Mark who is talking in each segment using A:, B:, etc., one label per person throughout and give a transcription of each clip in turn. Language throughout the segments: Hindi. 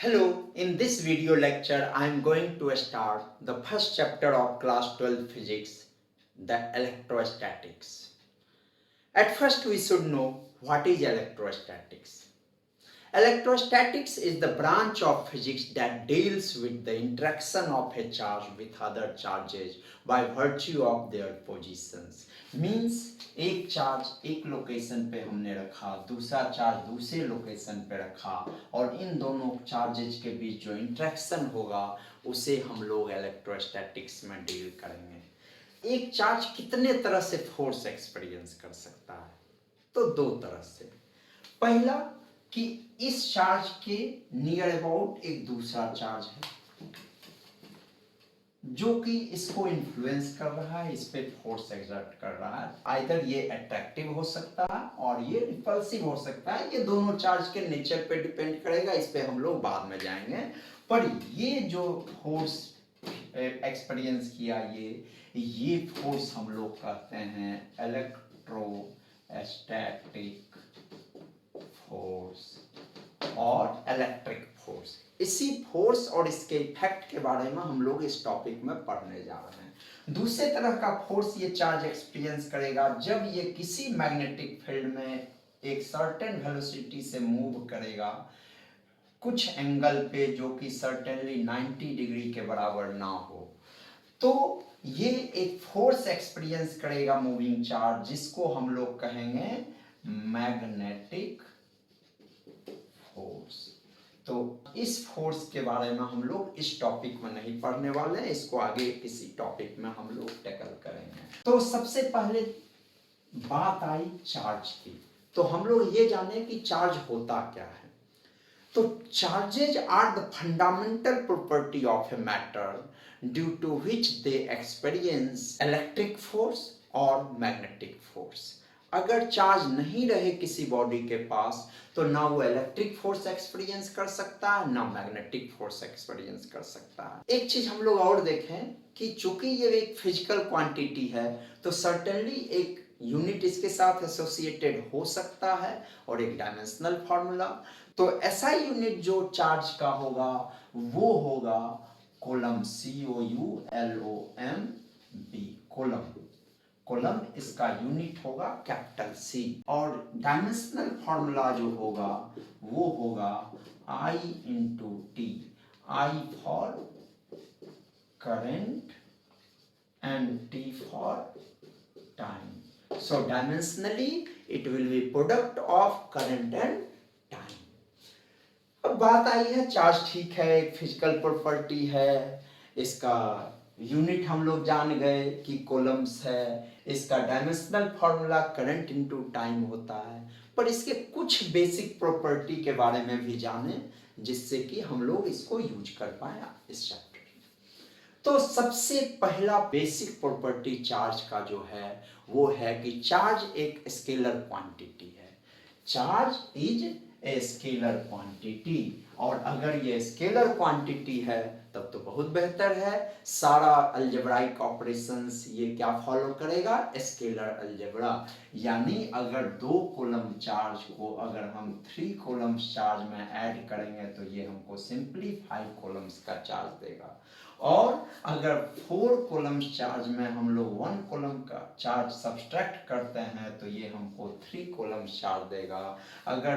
A: Hello, in this video lecture I am going to start the first chapter of class 12 physics, the electrostatics. At first we should know what is electrostatics. Electrostatics is the branch of physics that deals with the interaction of a charge with other charges by virtue of their positions. Means एक चार्ज एक लोकेशन पे हमने रखा, दूसरा चार्ज दूसरे लोकेशन पे रखा और इन दोनों चार्जेज के बीच जो इंटरेक्शन होगा उसे हम लोग इलेक्ट्रोस्टैटिक्स में डील करेंगे। एक चार्ज कितने तरह से फोर्स एक्सपीरियंस कर सकता है? तो दो तरह से। पहला कि इस चार्ज के नियर अबाउट एक दूसरा चार्ज है जो कि इसको इन्फ्लुएंस कर रहा है, इस पे फोर्स एक्सर्ट कर रहा है। आइदर ये अट्रैक्टिव हो सकता है और ये रिपल्सिव हो सकता है। ये दोनों चार्ज के नेचर पे डिपेंड करेगा, इस पे हम लोग बाद में जाएंगे। पर ये जो फोर्स एक्सपीरियंस किया, ये फोर्स हम लोग कहते हैं इलेक्ट्रोस्टैटिक फोर्स और इलेक्ट्रिक फोर्स। इसी फोर्स और इसके इफेक्ट के बारे में हम लोग इस टॉपिक में पढ़ने जा रहे हैं। दूसरे तरह का फोर्स ये चार्ज एक्सपीरियंस करेगा जब ये किसी मैग्नेटिक फील्ड में एक सर्टेन वेलोसिटी से मूव करेगा कुछ एंगल पे जो कि सर्टेनली 90 डिग्री के बराबर ना हो, तो ये एक फोर्स एक्सपीरियंस करेगा मूविंग चार्ज, जिसको हम लोग कहेंगे मैग्नेटिक फोर्स। तो इस फोर्स के बारे में हम लोग इस टॉपिक में नहीं पढ़ने वाले हैं, इसको आगे किसी टॉपिक में हम लोग टैकल करेंगे। तो सबसे पहले बात आई चार्ज की, तो हम लोग ये जाने कि चार्ज होता क्या है। तो charges are the fundamental property of a matter due to which they experience electric force और मैग्नेटिक फोर्स। अगर चार्ज नहीं रहे किसी बॉडी के पास तो ना वो इलेक्ट्रिक फोर्स एक्सपीरियंस कर सकता है ना मैग्नेटिक फोर्स एक्सपीरियंस कर सकता है। एक चीज हम लोग और देखें कि चूंकि ये एक फिजिकल क्वांटिटी है तो सर्टेनली एक यूनिट इसके साथ एसोसिएटेड हो सकता है और एक डायमेंशनल फॉर्मूला। तो ऐसा यूनिट जो चार्ज का होगा वो होगा कोलम, COULOMB, कोलम। कोलम इसका यूनिट होगा कैपिटल C और डायमेंशनल फॉर्मूला जो होगा वो होगा I into T, I for current and T for time. So dimensionally it will be product of current and time. अब बात आई है चार्ज ठीक है, एक फिजिकल प्रॉपर्टी है, इसका यूनिट हम लोग जान गए कि कोलम्स है, इसका dimensional formula current into time होता है, पर इसके कुछ बेसिक प्रॉपर्टी के बारे में भी जाने जिससे कि हम लोग इसको यूज कर पाए इस चैप्टर में। तो सबसे पहला बेसिक प्रॉपर्टी चार्ज का जो है वो है कि चार्ज एक स्केलर क्वांटिटी है। Charge is a scalar quantity, और अगर ये स्केलर क्वांटिटी है तब तो बहुत बेहतर है। सारा अलजेब्राइक ऑपरेशंस ये क्या फॉलो करेगा? Scalar algebra. यानी अगर 2 कॉलम चार्ज को अगर हम 3 कॉलम्स चार्ज में ऐड करेंगे तो ये हमको सिंपली 5 कॉलम्स का चार्ज देगा, और अगर 4 कॉलम्स चार्ज में हम लोग 1 कॉलम का चार्ज सब्सट्रैक्ट करते हैं तो ये हमको 3 कॉलम्स चार्ज देगा। अगर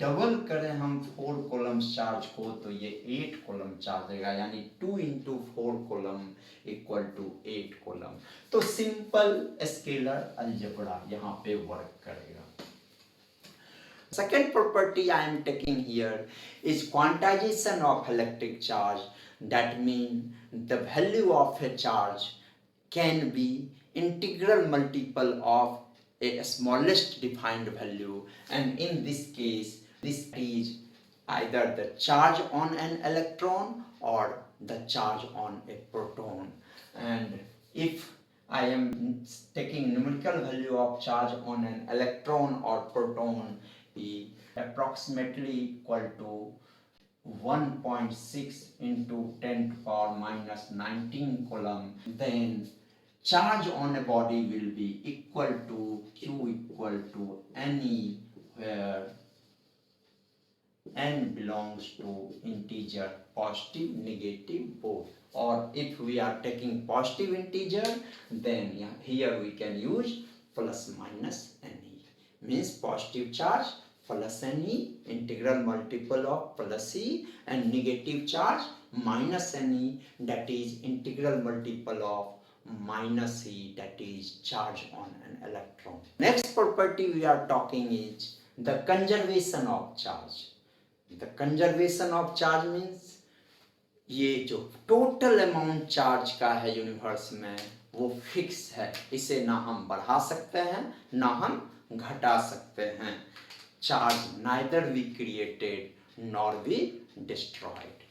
A: डबल करें हम 4 कॉलम्स चार्ज को तो ये 8 कॉलम चार्ज देगा, यानी 2 into 4 column equal to 8 column. तो सिंपल स्केलर अलजेब्रा यहाँ पे वर्क करेगा। Second property I am taking here is quantization of electric charge. That means the value of a charge can be integral multiple of a smallest defined value, and in this case this is either the charge on an electron or the charge on a proton. And if I am taking numerical value of charge on an electron or proton is approximately equal to 1.6 into 10 to the power minus 19 coulomb, then charge on a body will be equal to Q equal to N where N belongs to integer integer, positive, negative, both. Or if we are taking positive integer, then here we can use plus minus ne. Means positive charge plus ne, integral multiple of plus e, and negative charge minus ne, that is integral multiple of minus e, that is charge on an electron. Next property we are talking is the conservation of charge. The conservation of charge means ये जो टोटल अमाउंट चार्ज का है यूनिवर्स में वो फिक्स है, इसे ना हम बढ़ा सकते हैं ना हम घटा सकते हैं. Charge neither we created nor we destroyed.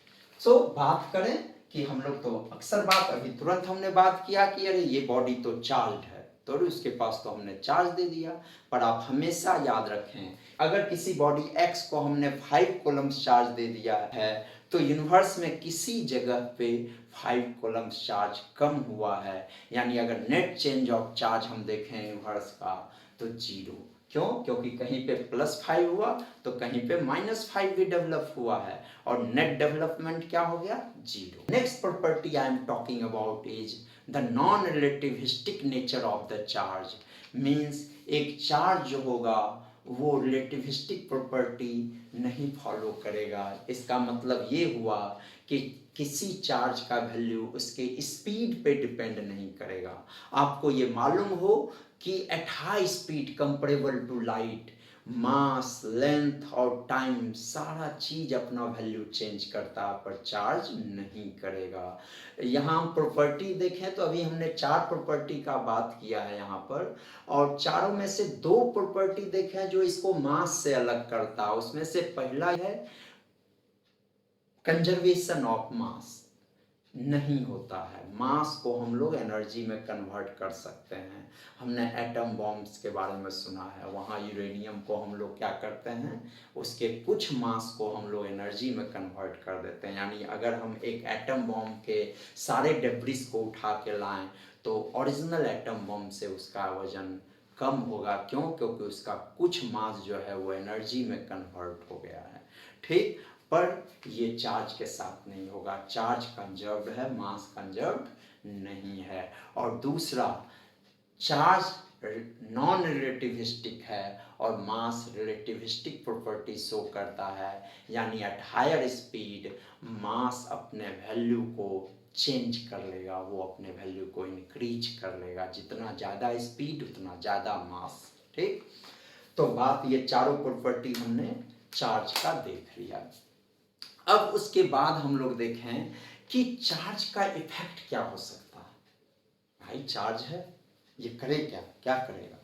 A: So बात करें कि हम लोग तो अक्सर बात अभी तुरंत हमने बात किया कि अरे ये बॉडी तो चार्ज है तो उसके पास तो हमने चार्ज दे दिया, पर आप हमेशा याद रखें अगर किसी बॉडी X को हमने 5 कूलम्स चार्ज दे दिया है तो यूनिवर्स में किसी जगह पे 5 कूलम्स चार्ज कम हुआ है, यानी अगर नेट चेंज ऑफ चार्ज हम देखें यूनिवर्स का तो 0. क्यों? क्योंकि कहीं पे +5 हुआ तो कहीं पे -5 भी डेवलप हुआ है और नेट डेवलपमेंट क्या हो गया? 0. Next property I am talking about is the non relativistic nature of the charge. Means एक चार्ज जो होगा वो रिलेटिविस्टिक प्रॉपर्टी नहीं फॉलो करेगा. इसका मतलब ये हुआ कि किसी चार्ज का वैल्यू उसके स्पीड पे डिपेंड नहीं करेगा. आपको ये मालूम हो कि at high speed comparable to light mass, length और टाइम सारा चीज अपना वैल्यू चेंज करता है पर चार्ज नहीं करेगा. यहाँ हम प्रॉपर्टी देखें तो अभी हमने 4 प्रॉपर्टी का बात किया है यहाँ पर, और चारों में से 2 प्रॉपर्टी देखें जो इसको मास से अलग करता है. उसमें से पहला है कंजर्वेशन ऑफ मास. नहीं होता है, मास को हम लोग एनर्जी में कन्वर्ट कर सकते हैं. हमने एटम बॉम्ब्स के बारे में सुना है, वहाँ यूरेनियम को हम लोग क्या करते हैं, उसके कुछ मास को हम लोग एनर्जी में कन्वर्ट कर देते हैं. यानी अगर हम एक एटम बॉम्ब के सारे डेब्रिस को उठा के लाएं तो ओरिजिनल एटम बॉम्ब से उसका वजन कम होगा. क्यों? क्योंकि उसका कुछ मास जो है वो एनर्जी में कन्वर्ट हो गया है. ठीक, पर ये चार्ज के साथ नहीं होगा. चार्ज कंजर्व्ड है, मास कंजर्व्ड नहीं है. और दूसरा, चार्ज नॉन रिलेटिविस्टिक है और मास रिलेटिविस्टिक प्रॉपर्टी शो करता है. यानी एट हायर स्पीड मास अपने वैल्यू को चेंज कर लेगा, वो अपने वैल्यू को इंक्रीज कर लेगा. जितना ज़्यादा स्पीड उतना ज़्यादा मास. ठीक, तो बात ये चारों प्रॉपर्टी हमने चार्ज का देख लिया. अब उसके बाद हम लोग देखें कि चार्ज का इफेक्ट क्या हो सकता है. भाई चार्ज है, ये करे क्या, क्या करेगा?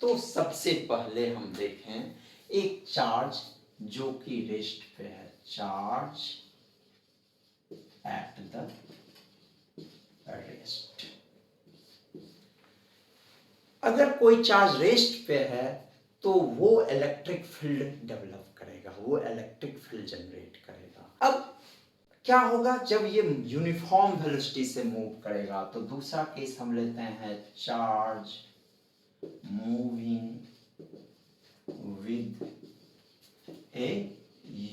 A: तो सबसे पहले हम देखें एक चार्ज जो कि रेस्ट पे है, चार्ज एट द रेस्ट. अगर कोई चार्ज रेस्ट पे है तो वो इलेक्ट्रिक फील्ड डेवलप करेगा, वो इलेक्ट्रिक फील्ड जनरेट करेगा. अब क्या होगा जब ये यूनिफॉर्म वेलोसिटी से मूव करेगा? तो दूसरा केस हम लेते हैं, charge moving with a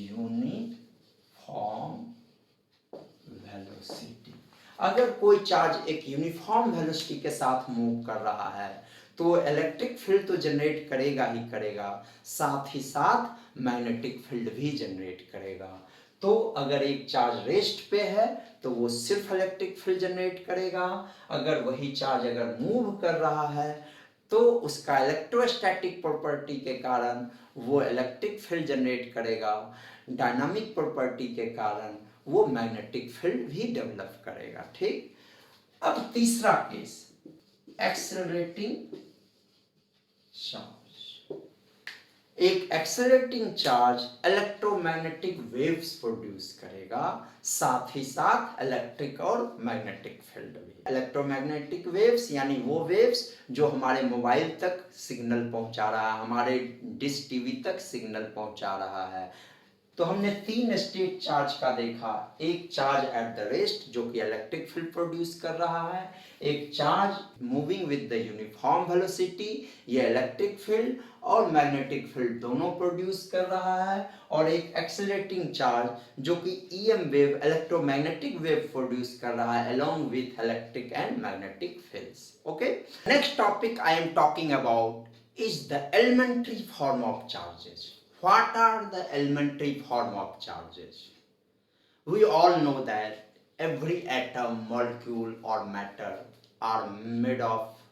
A: uniform velocity. अगर कोई चार्ज एक यूनिफॉर्म वेलोसिटी के साथ मूव कर रहा है तो इलेक्ट्रिक फील्ड तो जनरेट करेगा ही करेगा, साथ ही साथ मैग्नेटिक फील्ड भी जनरेट करेगा. तो अगर एक चार्ज रेस्ट पे है तो वो सिर्फ इलेक्ट्रिक फील्ड जनरेट करेगा. अगर वही चार्ज अगर मूव कर रहा है तो उसका इलेक्ट्रोस्टैटिक प्रॉपर्टी के कारण वो इलेक्ट्रिक फील्ड जनरेट करेगा. डायनामिक प्रॉपर्टी के कारण वो मैग्नेटिक फील्ड भी डेवलप करेगा. ठीक, अब तीसरा केस, एक्सेलरेटिंग चार्ज. एक accelerating charge electromagnetic waves produce करेगा, साथ ही साथ इलेक्ट्रिक और मैग्नेटिक फील्ड भी. इलेक्ट्रोमैग्नेटिक वेव्स यानी वो वेव्स जो हमारे मोबाइल तक सिग्नल पहुंचा रहा है, हमारे डिश टीवी तक सिग्नल पहुंचा रहा है. तो हमने 3 स्टेट चार्ज का देखा, एक चार्ज एट द रेस्ट जो कि इलेक्ट्रिक फील्ड प्रोड्यूस कर रहा है, एक charge moving with the uniform velocity, ये इलेक्ट्रिक फील्ड और मैग्नेटिक फील्ड दोनों प्रोड्यूस कर रहा है, और एक एक्सेलरेटिंग चार्ज जो कि EM wave, electromagnetic wave produce कर रहा है along with electric and magnetic fields. Okay, next topic I am talking about is the elementary form of charges. What are the elementary form of charges? We all know that every atom, molecule or matter are made of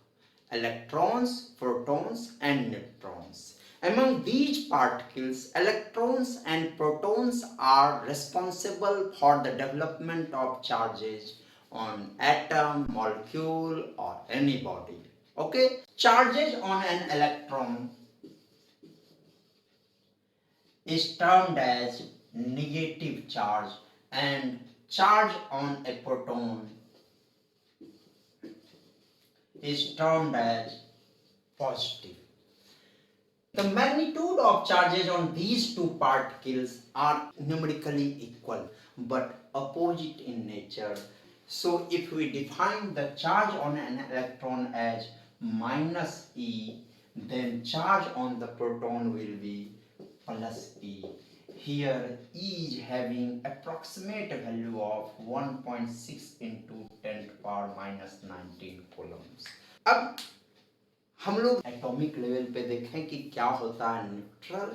A: electrons, protons and neutrons. Among these particles, electrons and protons are responsible for the development of charges on atom, molecule or any body. Okay? Charges on an electron is termed as negative charge and charge on a proton is termed as positive. The magnitude of charges on these two particles are numerically equal but opposite in nature. So if we define the charge on an electron as minus E, then charge on the proton will be plus E. Here E is having approximate value of 1.6 into 10 to power minus 19 coulombs. अब हम लोग एटॉमिक लेवल पे देखें कि क्या होता है न्यूट्रल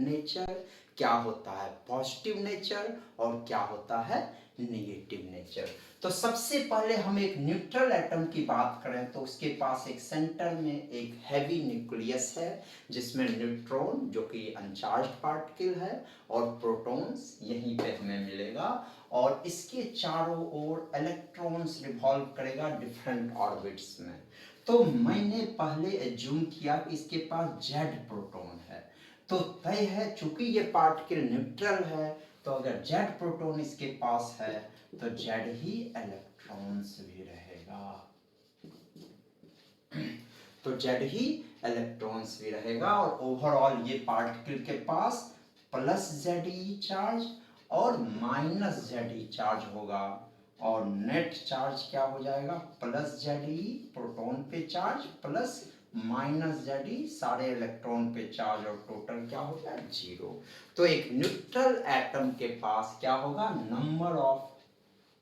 A: नेचर, क्या होता है पॉजिटिव नेचर और क्या होता है नेगेटिव नेचर. तो सबसे पहले हम एक न्यूट्रल एटम की बात करें तो उसके पास एक सेंटर में एक हैवी न्यूक्लियस है जिसमें न्यूट्रॉन जो कि अनचार्ज्ड पार्टिकल है और प्रोटॉन्स यहीं पे हमें मिलेगा, और इसके चारों ओर इलेक्ट्रॉन्स रिवॉल्व करेगा डिफरेंट ऑर्बिट्स में. तो मैंने पहले एज्यूम किया कि इसके पास जेड प्रोटॉन है, तो तय है चूंकि ये पार्टिकल न्यूट्रल है तो अगर जेड प्रोटॉन इसके पास है तो जेड ही इलेक्ट्रॉन्स भी रहेगा. तो जेड ही इलेक्ट्रॉन्स भी रहेगा और ओवरऑल ये पार्टिकल के पास प्लस जेड ई चार्ज और माइनस जेड ई चार्ज होगा, और नेट चार्ज क्या हो जाएगा प्लस जेड ई प्रोटॉन पे चार्ज प्लस माइनस जेड ई सारे इलेक्ट्रॉन पे चार्ज, और टोटल क्या हो गया 0. तो एक न्यूट्रल एटम के पास क्या होगा नंबर ऑफ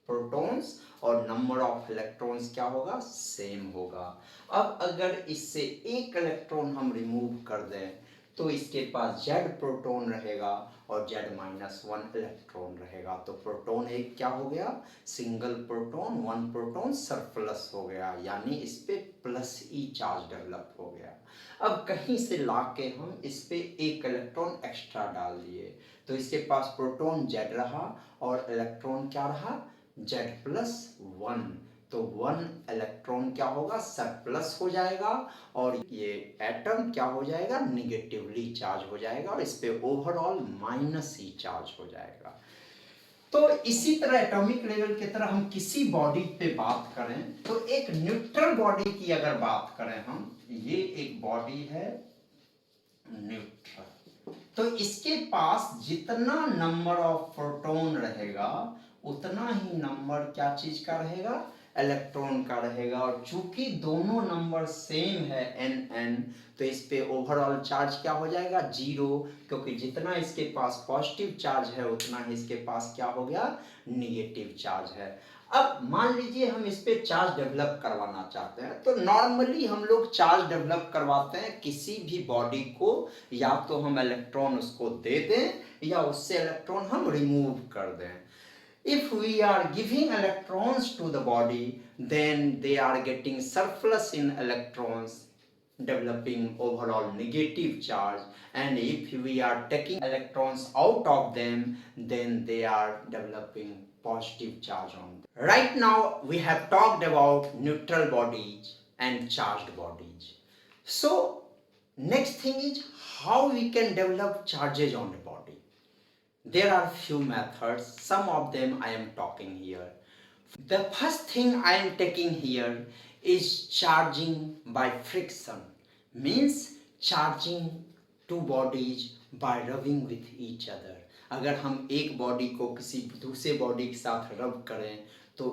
A: प्रोटॉन्स और नंबर ऑफ इलेक्ट्रॉन्स क्या होगा सेम होगा. अब अगर इससे एक इलेक्ट्रॉन हम रिमूव कर दें तो इसके पास जेड प्रोटॉन रहेगा और जेड माइनस 1 इलेक्ट्रॉन रहेगा. तो प्रोटॉन एक क्या हो गया सिंगल प्रोटॉन, 1 प्रोटॉन सरप्लस हो गया, यानी इस पे प्लस ई चार्ज डेवलप हो गया. अब कहीं से लाके हम इस पे एक इलेक्ट्रॉन एक्स्ट्रा डाल दिए तो इसके पास प्रोटॉन जेड रहा और इलेक्ट्रॉन क्या रहा जेड प्लस 1. तो 1 इलेक्ट्रॉन क्या होगा सरप्लस हो जाएगा और ये एटम क्या हो जाएगा निगेटिवली चार्ज हो जाएगा और इस पे ओवरऑल माइनस ई चार्ज हो जाएगा. तो इसी तरह एटॉमिक लेवल की तरह हम किसी बॉडी पे बात करें तो एक न्यूट्रल बॉडी की अगर बात करें हम, ये एक बॉडी है न्यूट्रल, तो इसके पास जितना नंबर ऑफ प्रोटॉन रहेगा उतना ही नंबर क्या चीज का रहेगा इलेक्ट्रॉन का रहेगा. और चूंकि दोनों नंबर सेम है n तो इस पे ओवरऑल चार्ज क्या हो जाएगा 0, क्योंकि जितना इसके पास पॉजिटिव चार्ज है उतना ही इसके पास क्या हो गया निगेटिव चार्ज है. अब मान लीजिए हम इस पे चार्ज डेवलप करवाना चाहते हैं तो नॉर्मली हम लोग चार्ज डेवलप करवाते हैं किसी भी बॉडी को, या तो हम इलेक्ट्रॉन उसको दे दें या उससे इलेक्ट्रॉन हम रिमूव कर दें. If we are giving electrons to the body, then they are getting surplus in electrons, developing overall negative charge, and if we are taking electrons out of them, then they are developing positive charge on them. Right now we have talked about neutral bodies and charged bodies. So next thing is how we can develop charges on the body. There are few methods, some of them I am talking here. The first thing I am taking here is charging by friction, means charging two bodies by rubbing with each other. अगर हम एक बॉडी को किसी दूसरे बॉडी के साथ रब करें तो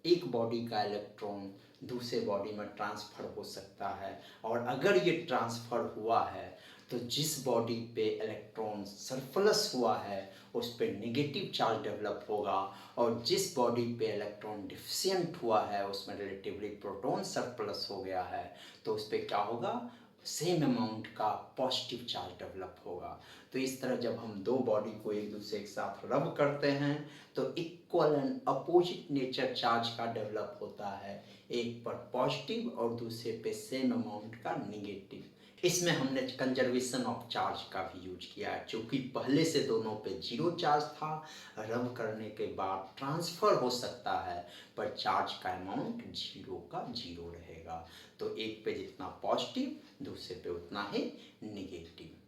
A: एक बॉडी का इलेक्ट्रॉन दूसरे बॉडी में ट्रांसफ़र हो सकता है, और अगर ये ट्रांसफ़र हुआ है तो जिस बॉडी पे इलेक्ट्रॉन सरप्लस हुआ है उस पे नेगेटिव चार्ज डेवलप होगा, और जिस बॉडी पे इलेक्ट्रॉन डिफिशिएंट हुआ है उसमें रिलेटिवली प्रोटॉन सरप्लस हो गया है तो उस पर क्या होगा, सेम अमाउंट का पॉजिटिव चार्ज डेवलप होगा। तो इस तरह जब हम दो बॉडी को एक दूसरे के साथ रब करते हैं तो equal and opposite nature charge का डेवलप होता है, एक पर पॉजिटिव और दूसरे पे सेम अमाउंट का नेगेटिव। इसमें हमने कंजर्वेशन ऑफ चार्ज का भी यूज किया है, क्योंकि पहले से दोनों पे जीरो चार्ज था, रब करने के बाद ट्रांसफ़र हो सकता है पर चार्ज का अमाउंट जीरो का जीरो रहेगा। तो एक पे जितना पॉजिटिव दूसरे पे उतना ही नेगेटिव।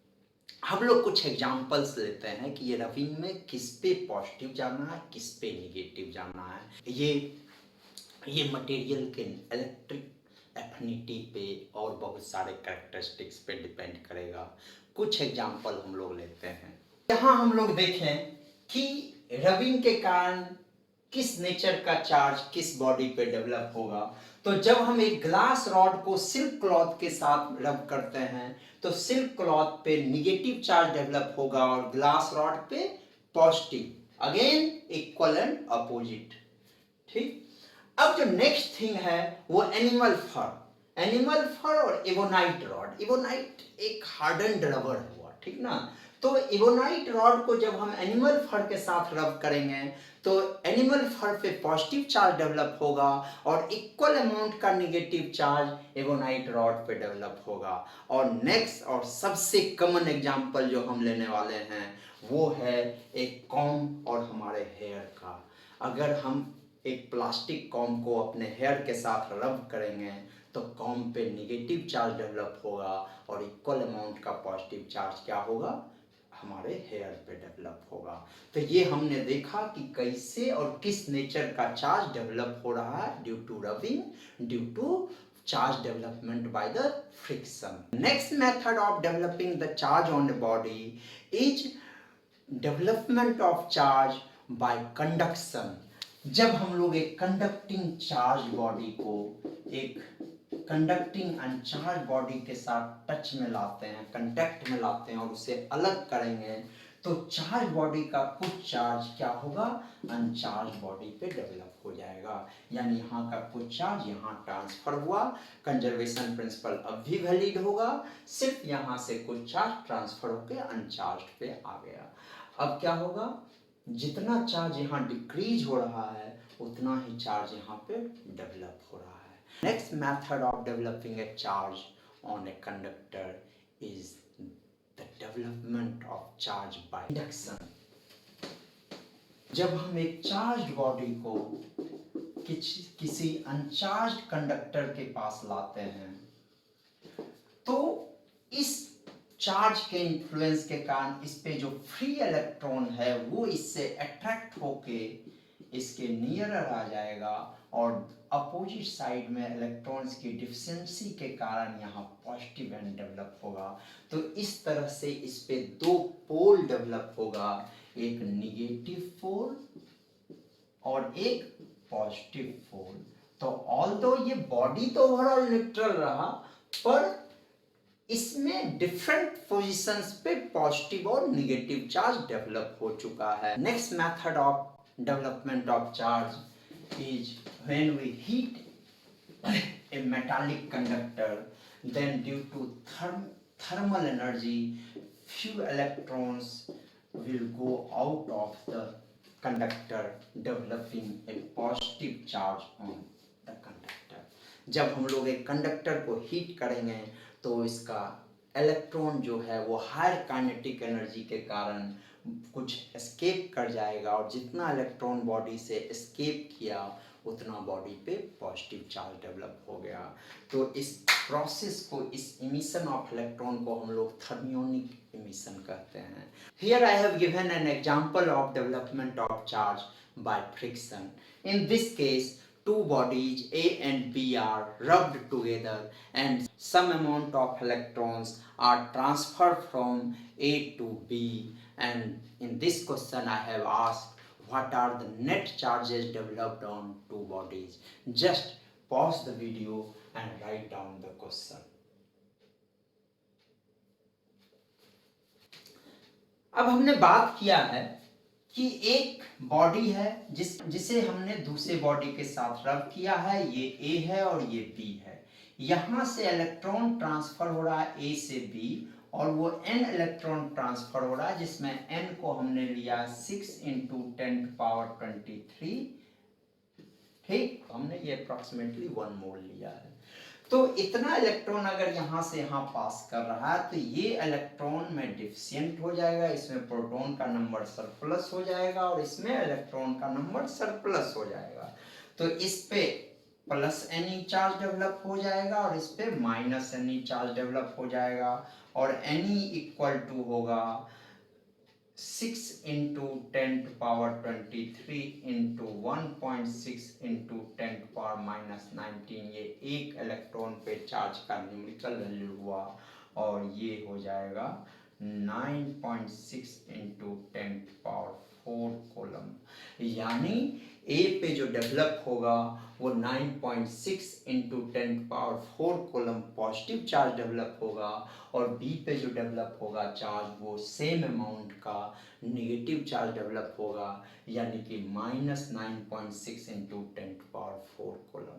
A: हम लोग कुछ एग्जांपल्स लेते हैं कि ये रबिंग में किस पे पॉजिटिव जाना है किस पे नेगेटिव जाना है। ये मटेरियल के इलेक्ट्रिक एफिनिटी पे और बहुत सारे कैरेक्टरिस्टिक्स पे डिपेंड करेगा। कुछ एग्जांपल हम लोग लेते हैं। यहाँ हम लोग देखें कि रबिंग के कारण किस नेचर का चार्ज किस बॉडी पे डेवलप होगा। तो जब हम एक ग्लास रॉड को सिल्क क्लॉथ के साथ रब करते हैं तो सिल्क क्लॉथ पे निगेटिव चार्ज डेवलप होगा और ग्लास रॉड पे positive, again equal and opposite. ठीक, अब जो नेक्स्ट थिंग है वो एनिमल फर और एवोनाइट रॉड। एवोनाइट एक हार्डन्ड रबर हुआ, ठीक ना। तो एवोनाइट रॉड को जब हम एनिमल फर के साथ रब करेंगे तो एनिमल फर पे पॉजिटिव चार्ज डेवलप होगा और इक्वल अमाउंट का नेगेटिव चार्ज एवोनाइट रॉड पे डेवलप होगा। और नेक्स्ट और सबसे कॉमन एग्जांपल जो हम लेने वाले हैं वो है एक कॉम्ब और हमारे हेयर का। अगर हम एक प्लास्टिक कॉम्ब को अपने हेयर के साथ रब करेंगे तो कॉम्ब पे नेगेटिव चार्ज डेवलप होगा और इक्वल अमाउंट का पॉजिटिव चार्ज क्या होगा, हमारे हेयर पे डेवलप होगा। तो ये हमने देखा कि कैसे और किस नेचर का चार्ज डेवलप हो रहा है due to rubbing, due to charge development by the friction. Next method of developing the charge on the body is development of charge by conduction. जब हम लोग एक कंडक्टिंग चार्ज बॉडी को एक कंडक्टिंग अनचार्ज बॉडी के साथ टच में लाते हैं, कांटेक्ट में लाते हैं और उसे अलग करेंगे तो चार्ज बॉडी का कुछ चार्ज क्या होगा, अनचार्ज बॉडी पे डेवलप हो जाएगा। यानी यहाँ का कुछ चार्ज यहाँ ट्रांसफर हुआ, कंजर्वेशन प्रिंसिपल अब भी वैलिड होगा, सिर्फ यहाँ से कुछ चार्ज ट्रांसफर होकर अनचार्ज पे आ गया। अब क्या होगा, जितना चार्ज यहाँ डिक्रीज हो रहा है उतना ही चार्ज यहाँ पे डेवलप हो रहा है। Next method of developing a charge on a conductor is the development of charge by induction. जब हम एक चार्ज बॉडी को किसी अनचार्ज कंडक्टर के पास लाते हैं तो इस चार्ज के इन्फ्लुएंस के कारण इस पे जो फ्री इलेक्ट्रॉन है वो इससे अट्रैक्ट होके इसके नियरर आ जाएगा और अपोजिट साइड में इलेक्ट्रॉन्स की डिफिशिएंसी के कारण यहाँ पॉजिटिव एंड डेवलप होगा। तो इस तरह से इस पे दो पोल डेवलप होगा, एक निगेटिव पोल और एक पॉजिटिव पोल। तो ऑल्दो ये बॉडी तो ओवरऑल न्यूट्रल रहा पर इसमें डिफरेंट पोजीशंस पे पॉजिटिव और नेगेटिव चार्ज डेवलप हो चुका है। Next method of development of charge is when we heat a metallic conductor, then due to thermal energy few electrons will go out of the conductor developing a positive charge on the conductor. जब हम लोग एक कंडक्टर को हीट करेंगे तो इसका इलेक्ट्रॉन जो है वो हायर काइनेटिक एनर्जी के कारण कुछ एस्केप कर जाएगा और जितना इलेक्ट्रॉन बॉडी से एस्केप किया उतना बॉडी पे पॉजिटिव चार्ज डेवलप हो गया। तो इस प्रोसेस को, इस इमिशन ऑफ इलेक्ट्रॉन को हम लोग थर्मियोनिक इमिशन कहते हैं। Here I have given an example of development of charge by friction. In this case two bodies A and B are rubbed together and some amount of electrons are transferred from A to B And in this question I have asked what are the net charges developed on two bodies. Just pause the video and write down the question. अब हमने बात किया है कि एक बॉडी है जिसे हमने दूसरे बॉडी के साथ रब किया है, ये ए है और ये बी है। यहां से इलेक्ट्रॉन ट्रांसफर हो रहा है ए से बी और वो n इलेक्ट्रॉन ट्रांसफर हो रहा है जिसमें n को हमने लिया 6 × 10⁻23, ठीक, हमने ये अप्रोक्सीमेटली 1 मोल लिया है। तो इतना इलेक्ट्रॉन अगर यहाँ से यहाँ पास कर रहा है तो ये इलेक्ट्रॉन में डिफिशिएंट हो जाएगा, इसमें प्रोटॉन का नंबर सरप्लस हो जाएगा और इसमें इलेक्ट्रॉन का नंबर सरप्लस हो जाएगा। तो इस पे प्लस एनी चार्ज डेवलप हो जाएगा और इस पे माइनस एनी चार्ज डेवलप हो जाएगा और एनी इक्वल टू होगा 6 × 10⁻23 × 1.6 × 10⁻−19, ये एक इलेक्ट्रॉन पे चार्ज का न्यूमेरिकल वैल्यू हुआ और ये हो जाएगा 9.6 × 10⁴ कूलम। यानी ए पे जो डेवलप होगा वो 9.6 × 10⁴ कूलम पॉजिटिव चार्ज डेवलप होगा और बी पे जो डेवलप होगा चार्ज वो सेम अमाउंट का नेगेटिव चार्ज डेवलप होगा, यानी कि -9.6 × 10⁴ कूलम।